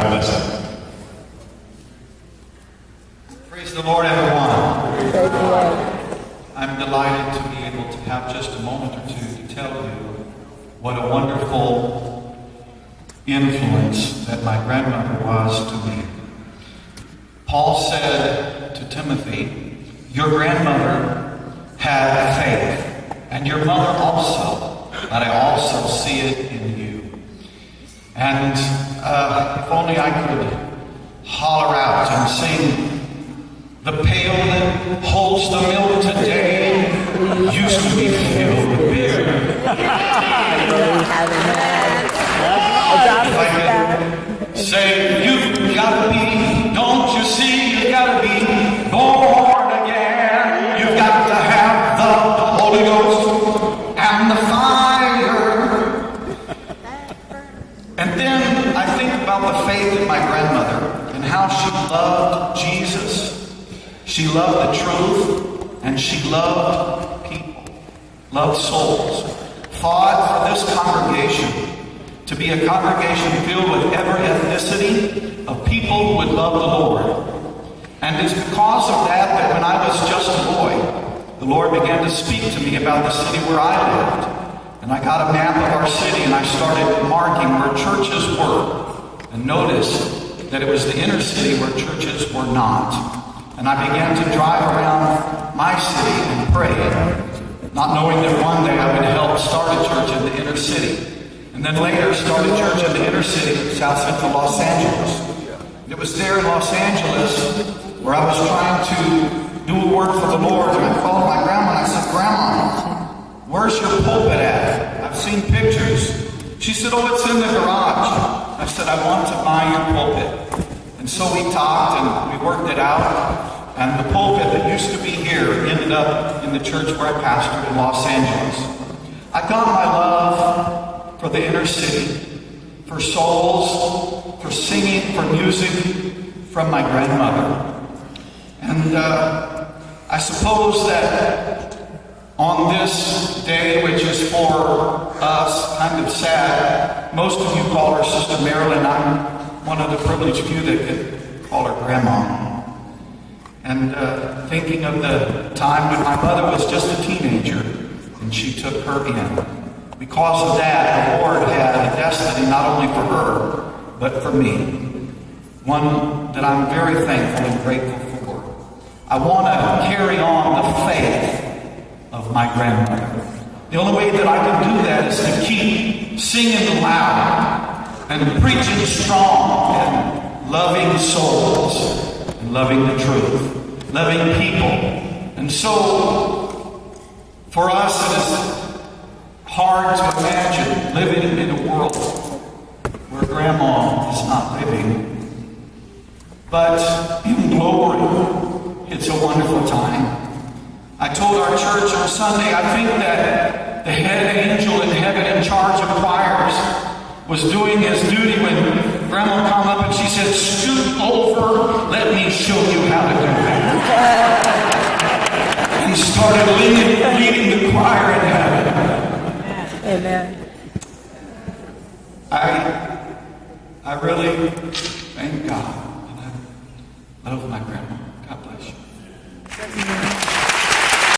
God bless you. Praise the Lord, everyone. Praise the Lord. I'm delighted to be able to have just a moment or two to tell you what a wonderful influence that my grandmother was to me. Paul said to Timothy, your grandmother had faith, and your mother also, but I also see it in you. And if only I could holler out and sing, the pail that holds the milk today used to be filled with beer. If I could say, you've got to be, don't you see, you've got to be born again. You've got to have the Holy Ghost and the fire. And then I think about the faith of my grandmother and how she loved Jesus. She loved the truth, and she loved people, loved souls, fought for this congregation to be a congregation filled with every ethnicity of people who would love the Lord. And it's because of that when I was just a boy, the Lord began to speak to me about the city where I lived. And I got a map of our city, and I started marking where churches were, and noticed that it was the inner city where churches were not. And I began to drive around my city and pray, not knowing that one day I would help start a church in the inner city. And then later start a church in the inner city of South Central Los Angeles. It was there in Los Angeles where I was trying to do a work for the Lord. And I called my grandma and I said, Grandma, where's your pulpit at? I've seen pictures. She said, oh, it's in the garage. I said, I want to buy your pulpit. And so we talked and we worked it out. And the pulpit that used to be here ended up in the church where I pastored in Los Angeles. I got my love for the inner city, for souls, for singing, for music from my grandmother. And I suppose that on this day, which is for us kind of sad, most of you call her Sister Marilynn. I'm one of the privileged few that could call her Grandma. And thinking of the time when my mother was just a teenager and she took her in. Because of that, the Lord had a destiny not only for her, but for me. One that I'm very thankful and grateful for. I want to carry on the faith of my grandmother. The only way that I can do that is to keep singing loud and preaching strong and loving souls and loving the truth, loving people. And so, for us, it is hard to imagine living in a world where Grandma is not living. But in glory, it's a wonderful time. I told our church on Sunday, I think that the head angel in heaven in charge of choirs was doing his duty when Grandma come up and she said, scoot over, let me show you how to do that. And started leading the choir in heaven. Amen. I really